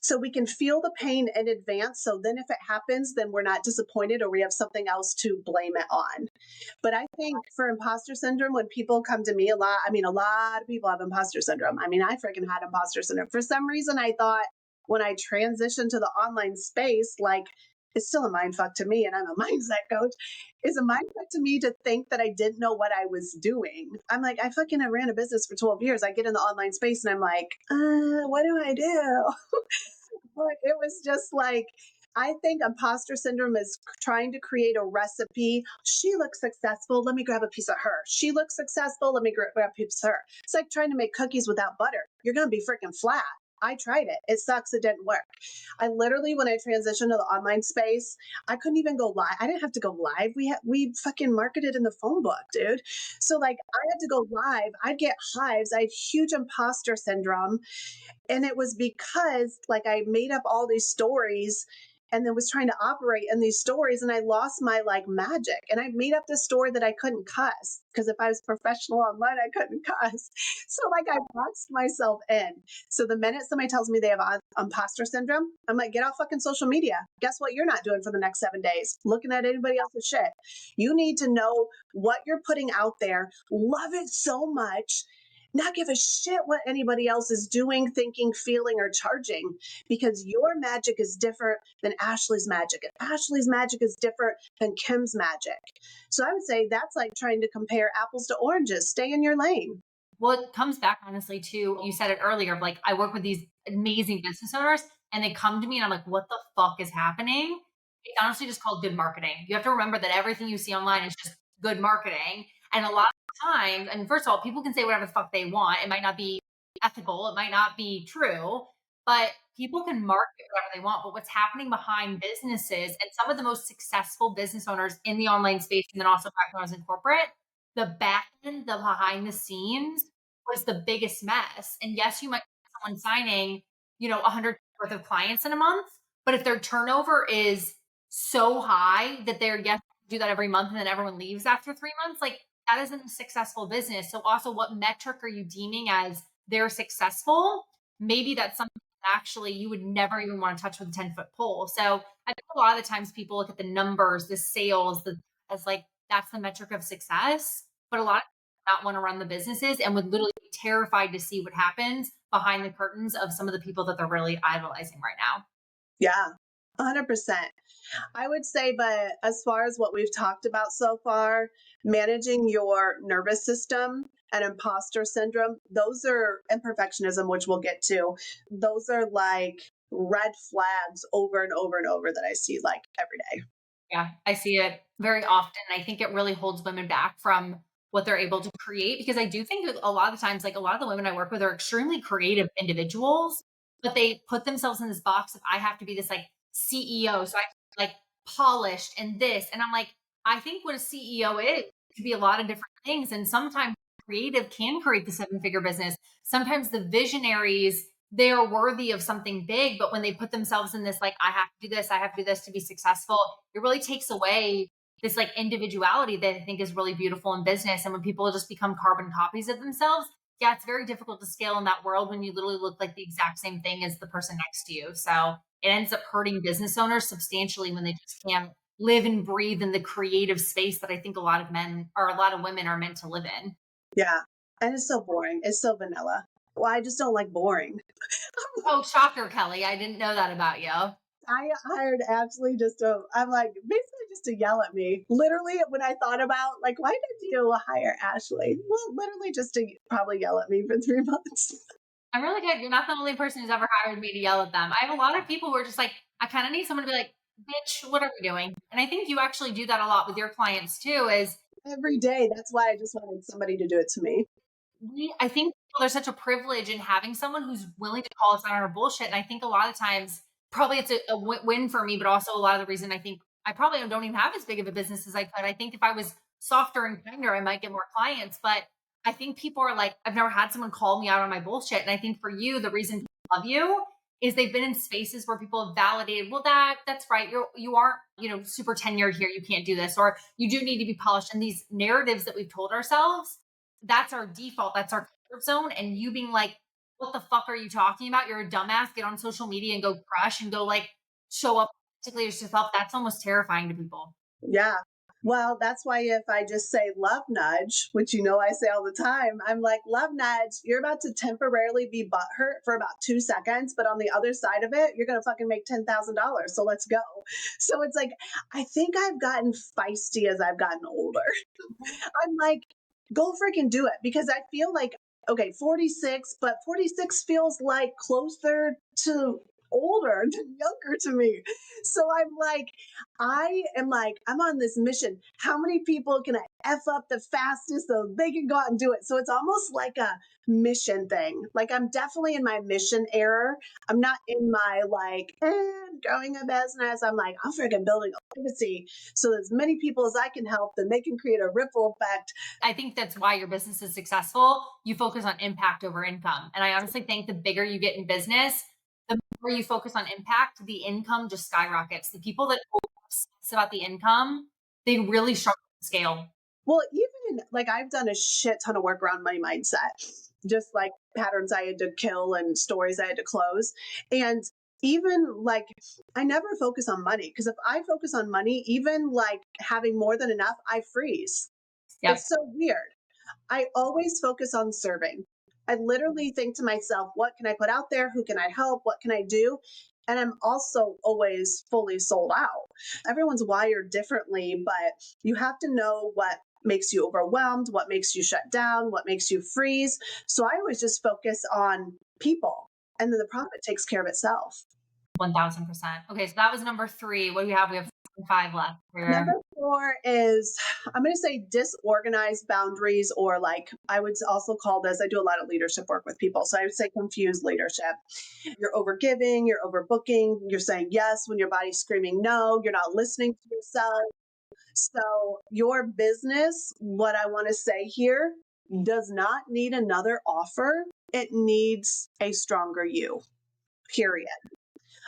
so we can feel the pain in advance. So then if it happens, then we're not disappointed or we have something else to blame it on. But I think for imposter syndrome, when people come to me a lot of people have imposter syndrome. I mean, I freaking had imposter syndrome. For some reason, I thought when I transitioned to the online space, like it's still a mind fuck to me, and I'm a mindset coach. It's a mind fuck to me to think that I didn't know what I was doing. I'm like, I ran a business for 12 years. I get in the online space and I'm like, what do I do? But it was just like, I think imposter syndrome is trying to create a recipe. She looks successful. Let me grab a piece of her. She looks successful. Let me grab a piece of her. It's like trying to make cookies without butter. You're going to be freaking flat. I tried it. It sucks. It didn't work. I literally, when I transitioned to the online space, I couldn't even go live. I didn't have to go live. We fucking marketed in the phone book, dude. So like I had to go live. I'd get hives. I had huge imposter syndrome. And it was because like I made up all these stories and then was trying to operate in these stories, and I lost my like magic. And I made up this story that I couldn't cuss because if I was professional online, I couldn't cuss. So like I boxed myself in. So the minute somebody tells me they have imposter syndrome, I'm like, get off fucking social media. Guess what you're not doing for the next 7 days? Looking at anybody else's shit. You need to know what you're putting out there, love it so much, not give a shit what anybody else is doing, thinking, feeling, or charging, because your magic is different than Ashley's magic. And Ashley's magic is different than Kim's magic. So I would say that's like trying to compare apples to oranges. Stay in your lane. Well, it comes back honestly to, you said it earlier, like I work with these amazing business owners and they come to me and I'm like, what the fuck is happening? It's honestly just called good marketing. You have to remember that everything you see online is just good marketing. And a lot of times, I mean, first of all, people can say whatever the fuck they want. It might not be ethical, it might not be true, but people can market whatever they want. But what's happening behind businesses and some of the most successful business owners in the online space, and then also back when I was in corporate, the back end, the behind the scenes was the biggest mess. And yes, you might have someone signing, 100 worth of clients in a month, but if their turnover is so high that they're yes do that every month and then everyone leaves after 3 months, like that isn't a successful business. So also, what metric are you deeming as they're successful? Maybe that's something that actually you would never even want to touch with a 10-foot pole. So I think a lot of the times people look at the numbers, the sales, as like that's the metric of success. But a lot of people not want to run the businesses and would literally be terrified to see what happens behind the curtains of some of the people that they're really idolizing right now. Yeah, 100%. I would say, but as far as what we've talked about so far, managing your nervous system and imposter syndrome, those are, and perfectionism, which we'll get to, those are like red flags over and over and over that I see like every day. Yeah, I see it very often. I think it really holds women back from what they're able to create because I do think that a lot of times, like a lot of the women I work with are extremely creative individuals, but they put themselves in this box of I have to be this like CEO. So I have to be, like polished and this. And I'm like, I think what a CEO is could be a lot of different things. And sometimes creative can create the 7-figure business. Sometimes the visionaries they are worthy of something big, but when they put themselves in this, like, I have to do this, I have to do this to be successful, it really takes away this like individuality that I think is really beautiful in business. And when people just become carbon copies of themselves, yeah, it's very difficult to scale in that world when you literally look like the exact same thing as the person next to you. So it ends up hurting business owners substantially when they just can't live and breathe in the creative space that I think a lot of men or a lot of women are meant to live in. Yeah. And it's so boring. It's so vanilla. Well, I just don't like boring. Oh, shocker, Kelly. I didn't know that about you. I hired Ashley just to, I'm like, basically just to yell at me. Literally, when I thought about, like, why did you hire Ashley? Well, literally just to probably yell at me for 3 months. I'm really good. You're not the only person who's ever hired me to yell at them. I have a lot of people who are just like, I kind of need someone to be like, bitch, what are we doing? And I think you actually do that a lot with your clients too, is Every day. That's why I just wanted somebody to do it to me. I think there's such a privilege in having someone who's willing to call us on our bullshit. And I think a lot of times, probably it's a win for me, but also a lot of the reason I think I probably don't even have as big of a business as I could. I think if I was softer and kinder, I might get more clients. But I think people are like, I've never had someone call me out on my bullshit. And I think for you, the reason people love you is they've been in spaces where people have validated, well, that's right. You aren't, super tenured here. You can't do this, or you do need to be polished. And these narratives that we've told ourselves, that's our default. That's our comfort zone. And you being like, what the fuck are you talking about? You're a dumbass. Get on social media and go crush and go like show up particularly yourself. That's almost terrifying to people. Yeah. Well, that's why if I just say love nudge, which I say all the time, I'm like, love nudge, you're about to temporarily be butthurt for about 2 seconds, but on the other side of it, you're going to fucking make $10,000. So let's go. So it's like, I think I've gotten feisty as I've gotten older. I'm like, go freaking do it because I feel like, okay, 46, but 46 feels like closer to older than younger to me. So I'm on this mission. How many people can I F up the fastest so they can go out and do it? So it's almost like a mission thing. Like I'm definitely in my mission era. I'm not in my growing a business. I'm like, I'm freaking building a legacy. So as many people as I can help, then they can create a ripple effect. I think that's why your business is successful. You focus on impact over income. And I honestly think the bigger you get in business, the where you focus on impact, the income just skyrockets. The people that obsess about the income, they really struggle to scale. Well, even like I've done a shit ton of work around money mindset, just like patterns I had to kill and stories I had to close. And even like I never focus on money because if I focus on money, even like having more than enough, I freeze. Yep. It's so weird. I always focus on serving. I literally think to myself, what can I put out there? Who can I help? What can I do? And I'm also always fully sold out. Everyone's wired differently, but you have to know what makes you overwhelmed, what makes you shut down, what makes you freeze. So I always just focus on people, and then the profit takes care of itself. 1000%. Okay, so that was number 3. What do we have? We have 5 left Number here. 4 is, I'm going to say disorganized boundaries, or like I would also call this, I do a lot of leadership work with people. So I would say confused leadership. You're overgiving, you're overbooking, you're saying yes when your body's screaming no, you're not listening to yourself. So your business, what I want to say here, does not need another offer. It needs a stronger you, period.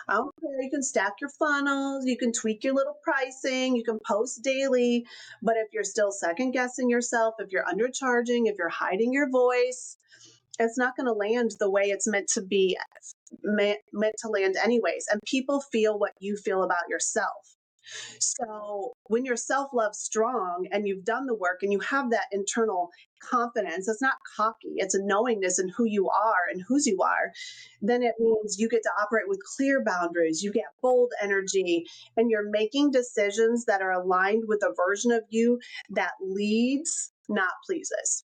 I don't care. You can stack your funnels, you can tweak your little pricing, you can post daily. But if you're still second guessing yourself, if you're undercharging, if you're hiding your voice, it's not going to land the way it's meant to be, meant to land anyways. And people feel what you feel about yourself. So when your self love's strong and you've done the work and you have that internal confidence, it's not cocky, it's a knowingness in who you are and whose you are, then it means you get to operate with clear boundaries, you get bold energy, and you're making decisions that are aligned with a version of you that leads, not pleases.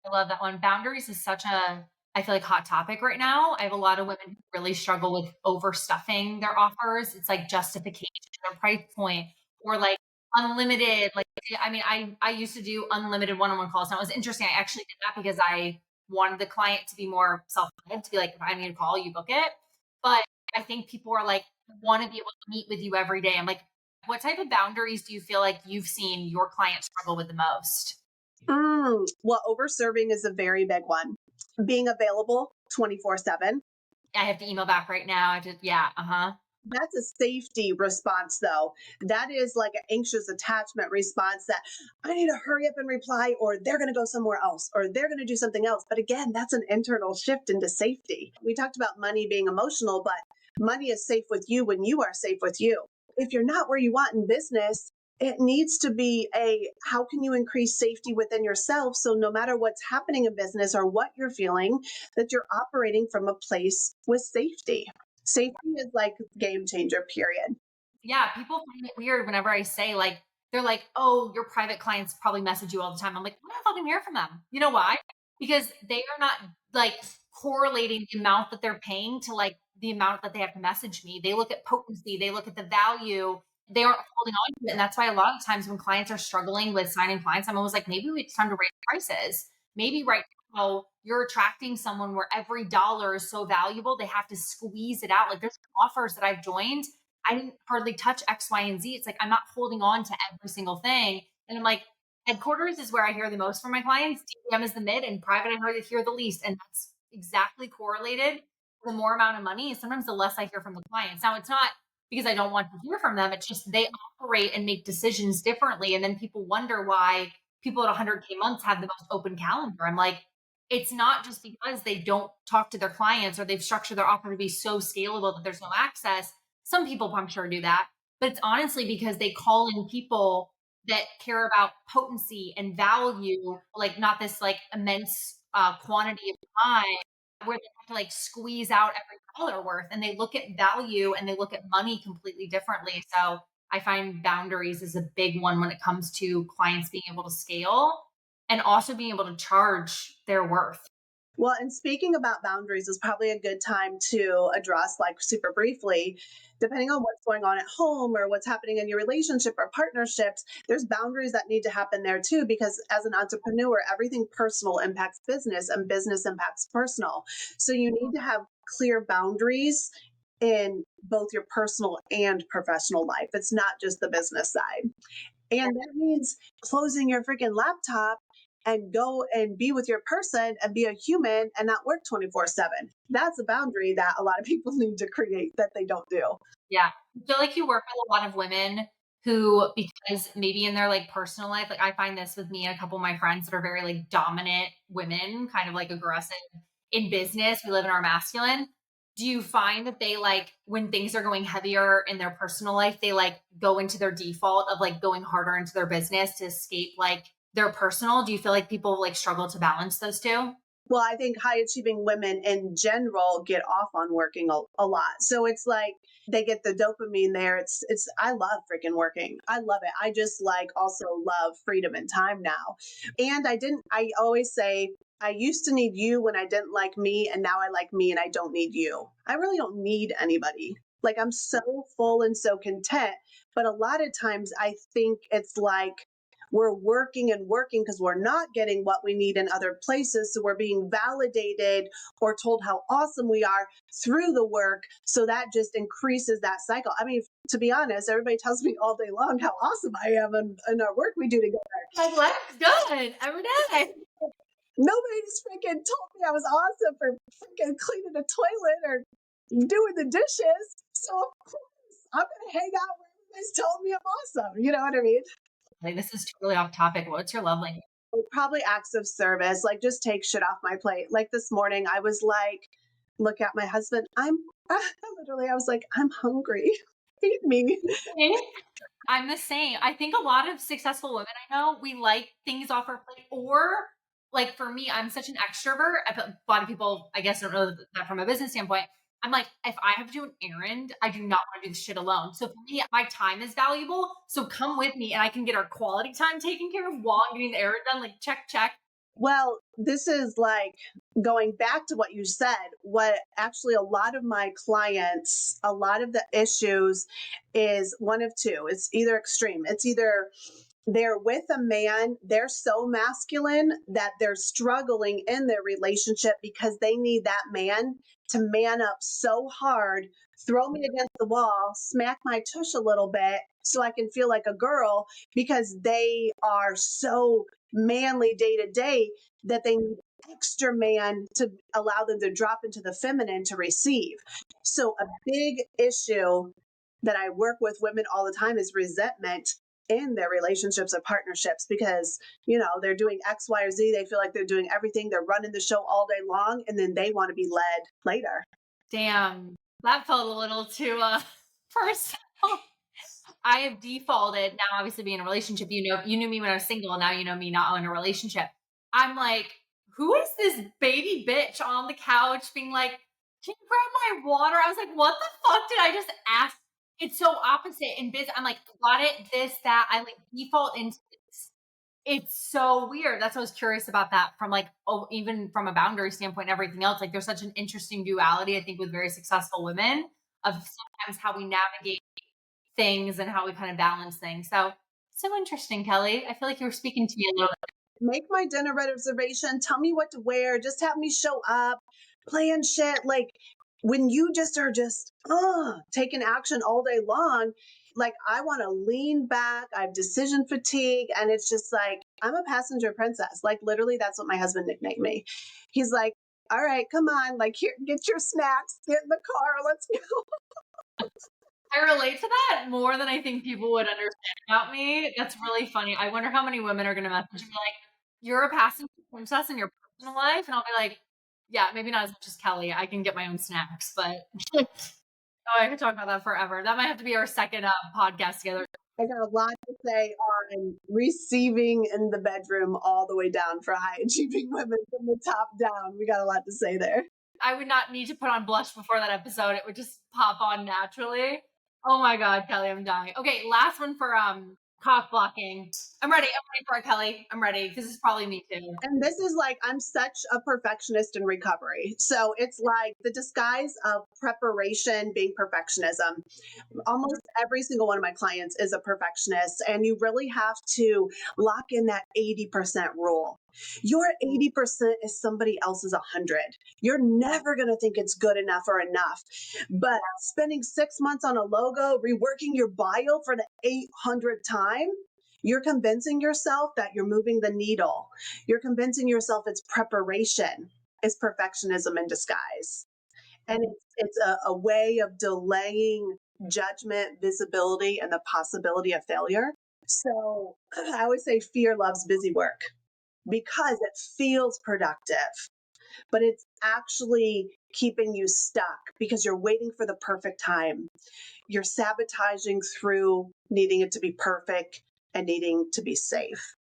I love that one. Boundaries is such a, I feel like, hot topic right now. I have a lot of women who really struggle with overstuffing their offers. It's like justification, their price point, or like unlimited. Like, I mean, I used to do unlimited one-on-one calls. And it was interesting. I actually did that because I wanted the client to be more self-led, to be like, if I need a call, you book it. But I think people are like, want to be able to meet with you every day. I'm like, what type of boundaries do you feel like you've seen your clients struggle with the most? Well, overserving is a very big one. Being available 24/7. I have to email back right now. I have to, yeah, That's a safety response, though. That is like an anxious attachment response that I need to hurry up and reply, or they're going to go somewhere else, or they're going to do something else. But again, that's an internal shift into safety. We talked about money being emotional, but money is safe with you when you are safe with you. If you're not where you want in business, it needs to be a how can you increase safety within yourself so no matter what's happening in business or what you're feeling, that you're operating from a place with safety. Safety is like game changer, period. Yeah, people find it weird whenever I say like, they're like, "Oh, your private clients probably message you all the time." I'm like, "I don't fucking hear from them." You know why? Because they are not like correlating the amount that they're paying to like the amount that they have to message me. They look at potency, they look at the value, they aren't holding on to it. And that's why a lot of times when clients are struggling with signing clients, I'm always like, maybe it's time to raise prices. Maybe right now you're attracting someone where every dollar is so valuable, they have to squeeze it out. Like there's offers that I've joined, I didn't hardly touch X, Y, and Z. It's like I'm not holding on to every single thing. And I'm like, headquarters is where I hear the most from my clients. DPM is the mid, and private I hear the least. And that's exactly correlated. The more amount of money, sometimes the less I hear from the clients. Now, it's not because I don't want to hear from them. It's just they operate and make decisions differently. And then people wonder why people at 100K months have the most open calendar. I'm like, it's not just because they don't talk to their clients or they've structured their offer to be so scalable that there's no access. Some people, I'm sure, do that, but it's honestly because they call in people that care about potency and value, like not this like immense quantity of time where they have to like squeeze out every dollar worth. And they look at value and they look at money completely differently. So I find boundaries is a big one when it comes to clients being able to scale and also being able to charge their worth. Well, and speaking about boundaries is probably a good time to address, like super briefly, depending on what's going on at home or what's happening in your relationship or partnerships, there's boundaries that need to happen there too, because as an entrepreneur, everything personal impacts business and business impacts personal. So you need to have clear boundaries in both your personal and professional life. It's not just the business side. And that means closing your freaking laptop and go and be with your person and be a human and not work 24/7. That's a boundary that a lot of people need to create that they don't do. Yeah. I feel like you work with a lot of women who, because maybe in their like personal life, like I find this with me and a couple of my friends that are very like dominant women, kind of like aggressive in business. We live in our masculine. Do you find that they like when things are going heavier in their personal life, they like go into their default of like going harder into their business to escape like their personal? Do you feel like people like struggle to balance those two? Well, I think high achieving women in general get off on working a lot. So it's like they get the dopamine there. I love freaking working. I love it. I just like also love freedom and time now. And I always say, I used to need you when I didn't like me, and now I like me and I don't need you. I really don't need anybody. Like I'm so full and so content. But a lot of times I think it's like we're working and working because we're not getting what we need in other places. So we're being validated or told how awesome we are through the work. So that just increases that cycle. I mean, to be honest, everybody tells me all day long how awesome I am in our work we do together. Like, let's good every day. Nobody's freaking told me I was awesome for freaking cleaning the toilet or doing the dishes. So of course I'm going to hang out where everybody's telling me I'm awesome. You know what I mean? Like, this is totally off topic. What's your love language? Probably acts of service, like just take shit off my plate. Like this morning, I was like, look at my husband. I was like, I'm hungry. Feed me. I'm the same. I think a lot of successful women I know, we like things off our plate, or like for me, I'm such an extrovert. A lot of people, I guess, don't know that from a business standpoint. I'm like, if I have to do an errand, I do not want to do this shit alone. So for me, my time is valuable. So come with me and I can get our quality time taken care of while I'm getting the errand done. Like, check, check. Well, this is like going back to what you said. What actually a lot of my clients, a lot of the issues is one of two. It's either extreme. It's either they're with a man, they're so masculine that they're struggling in their relationship because they need that man to man up so hard, throw me against the wall, smack my tush a little bit so I can feel like a girl because they are so manly day to day that they need extra man to allow them to drop into the feminine to receive. So a big issue that I work with women all the time is resentment in their relationships and partnerships because, they're doing X, Y, or Z. They feel like they're doing everything. They're running the show all day long, and then they want to be led later. Damn, that felt a little too personal. I have defaulted now, obviously being in a relationship. You knew me when I was single. Now you know me not in a relationship. I'm like, who is this baby bitch on the couch being like, can you grab my water? I was like, what the fuck did I just ask? It's so opposite in business. I'm like, got it, this, that. I like default into this. It's so weird. That's why I was curious about that from like, even from a boundary standpoint and everything else. Like there's such an interesting duality, I think, with very successful women of sometimes how we navigate things and how we kind of balance things. So interesting, Kelly. I feel like you were speaking to me a little bit. Make my dinner reservation. Tell me what to wear. Just have me show up, plan shit. Like when you just are just taking action all day long, like I want to lean back. I have decision fatigue. And it's just like, I'm a passenger princess. Like literally, that's what my husband nicknamed me. He's like, all right, come on, like here, get your snacks, get in the car, let's go. I relate to that more than I think people would understand about me. That's really funny. I wonder how many women are going to message me like, you're a passenger princess in your personal life. And I'll be like, yeah, maybe not as much as Kelly. I can get my own snacks, but oh, I could talk about that forever. That might have to be our second podcast together. I got a lot to say on receiving in the bedroom all the way down for high achieving women from the top down. We got a lot to say there. I would not need to put on blush before that episode. It would just pop on naturally. Oh my God, Kelly, I'm dying. Okay, last one for cock blocking. I'm ready. I'm ready for it, Kelly. I'm ready. This is probably me too. And this is like, I'm such a perfectionist in recovery. So it's like the disguise of preparation being perfectionism. Almost every single one of my clients is a perfectionist, and you really have to lock in that 80% rule. Your 80% is somebody else's 100. You're never going to think it's good enough or enough. But spending 6 months on a logo, reworking your bio for the 800th time, You're convincing yourself that you're moving the needle. You're convincing yourself it's preparation. It's perfectionism in disguise. And it's a way of delaying judgment, visibility, and the possibility of failure. So I always say fear loves busy work because it feels productive, but it's actually keeping you stuck because you're waiting for the perfect time. You're sabotaging through needing it to be perfect and needing to be safe.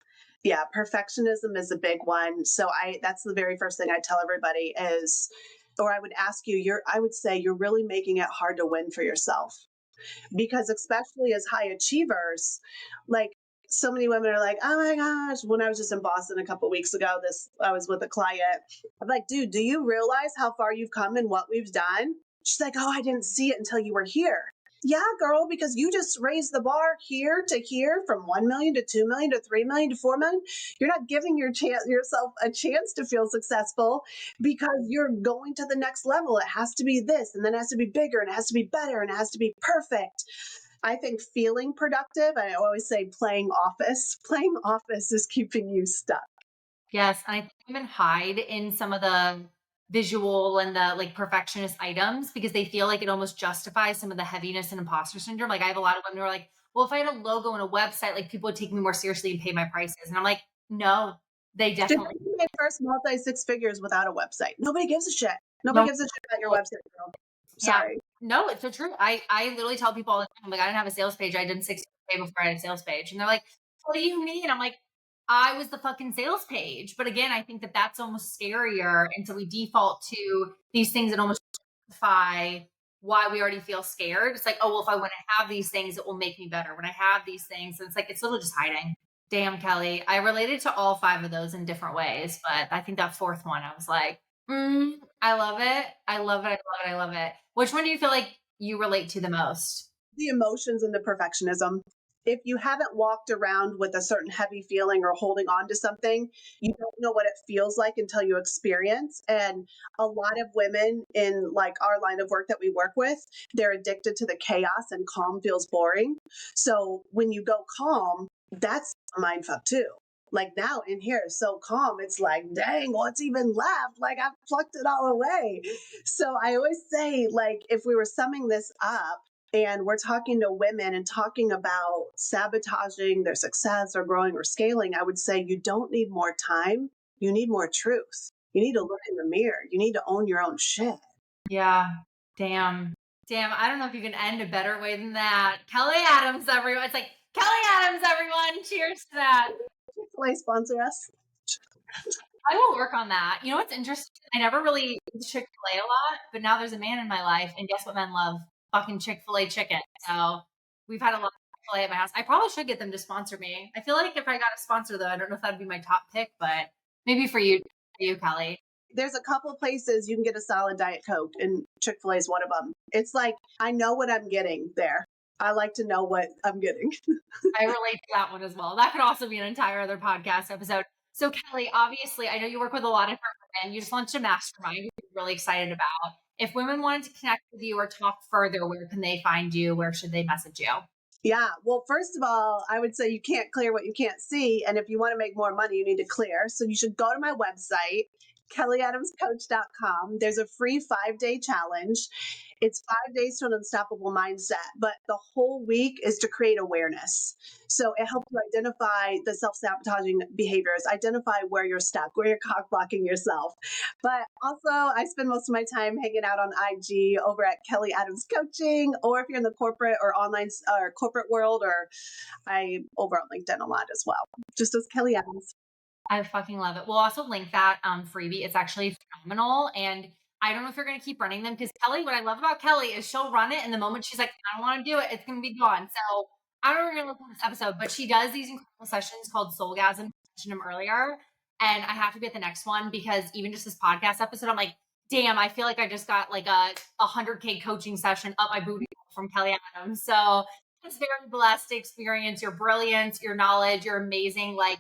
Yeah, perfectionism is a big one. So that's the very first thing I tell everybody is, or I would ask you, I would say you're really making it hard to win for yourself because especially as high achievers, like so many women are like, oh my gosh, when I was just in Boston a couple of weeks ago, I was with a client. I'm like, dude, do you realize how far you've come and what we've done? She's like, oh, I didn't see it until you were here. Yeah, girl, because you just raised the bar here to here from 1 million to 2 million to 3 million to 4 million. You're not giving yourself a chance to feel successful because you're going to the next level. It has to be this, and then it has to be bigger, and it has to be better, and it has to be perfect. I think feeling productive, I always say playing office is keeping you stuck. Yes. And I think women hide in some of the visual and the like perfectionist items because they feel like it almost justifies some of the heaviness and imposter syndrome. Like I have a lot of women who are like, well, if I had a logo and a website, like people would take me more seriously and pay my prices. And I'm like, no, they Did definitely you make first multi six figures without a website? Nobody gives a shit. Nobody don't. gives a shit about your website, girl. Yeah. Sorry. No, it's so true. I literally tell people all the time, like, I didn't have a sales page. I did 60K before I had a sales page. And they're like, what do you mean? I'm like, I was the fucking sales page. But again, I think that that's almost scarier. And so we default to these things that almost justify why we already feel scared. It's like, oh, well, if I want to have these things, it will make me better. When I have these things, and it's like, it's literally just hiding. Damn, Kelly. I related to all 5 of those in different ways. But I think that 4th one, I was like, I love it. I love it. I love it. I love it. Which one do you feel like you relate to the most? The emotions and the perfectionism. If you haven't walked around with a certain heavy feeling or holding on to something, you don't know what it feels like until you experience. And a lot of women in like our line of work that we work with, they're addicted to the chaos and calm feels boring. So when you go calm, that's a mind fuck too. Like now in here, it's so calm. It's like, dang, what's even left? Like I've plucked it all away. So I always say, like, if we were summing this up, and we're talking to women and talking about sabotaging their success or growing or scaling, I would say you don't need more time. You need more truth. You need to look in the mirror. You need to own your own shit. Yeah. Damn. Damn. I don't know if you can end a better way than that. Kelly Adams, everyone. It's like, Kelly Adams, everyone. Cheers to that. Chick-fil-A sponsor us. I will work on that. You know what's interesting? I never really ate Chick-fil-A a lot, but now there's a man in my life, and guess what men love? Fucking Chick-fil-A chicken. So we've had a lot of Chick-fil-A at my house. I probably should get them to sponsor me. I feel like if I got a sponsor though, I don't know if that'd be my top pick, but maybe for you, Kelly. There's a couple of places you can get a solid Diet Coke, and Chick-fil-A is one of them. It's like, I know what I'm getting there. I like to know what I'm getting. I relate to that one as well. That could also be an entire other podcast episode. So Kelly, obviously, I know you work with a lot of different women. You just launched a mastermind, which you're really excited about. If women wanted to connect with you or talk further, where can they find you? Where should they message you? Yeah. Well, first of all, I would say you can't clear what you can't see. And if you want to make more money, you need to clear. So you should go to my website, kellyadamscoach.com. There's a free 5-day challenge. It's 5 days to an unstoppable mindset, but the whole week is to create awareness. So it helps you identify the self-sabotaging behaviors, identify where you're stuck, where you're cockblocking yourself. But also, I spend most of my time hanging out on IG over at Kelly Adams Coaching, or if you're in the corporate or online or corporate world, or I'm over on LinkedIn a lot as well, just as Kelly Adams. I fucking love it. We'll also link that freebie. It's actually phenomenal. And I don't know if you're going to keep running them because Kelly, what I love about Kelly is she'll run it. And the moment she's like, I don't want to do it, it's going to be gone. So I don't know if you're going to listen to this episode, but she does these incredible sessions called Soulgasm. I mentioned them earlier. And I have to be at the next one because even just this podcast episode, I'm like, damn, I feel like I just got like a 100K coaching session up my booty from Kelly Adams. So it's very blessed to experience your brilliance, your knowledge, your amazing, like,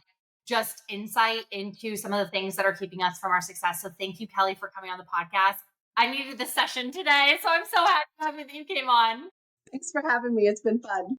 just insight into some of the things that are keeping us from our success. So thank you, Kelly, for coming on the podcast. I needed this session today, so I'm so happy that you came on. Thanks for having me. It's been fun.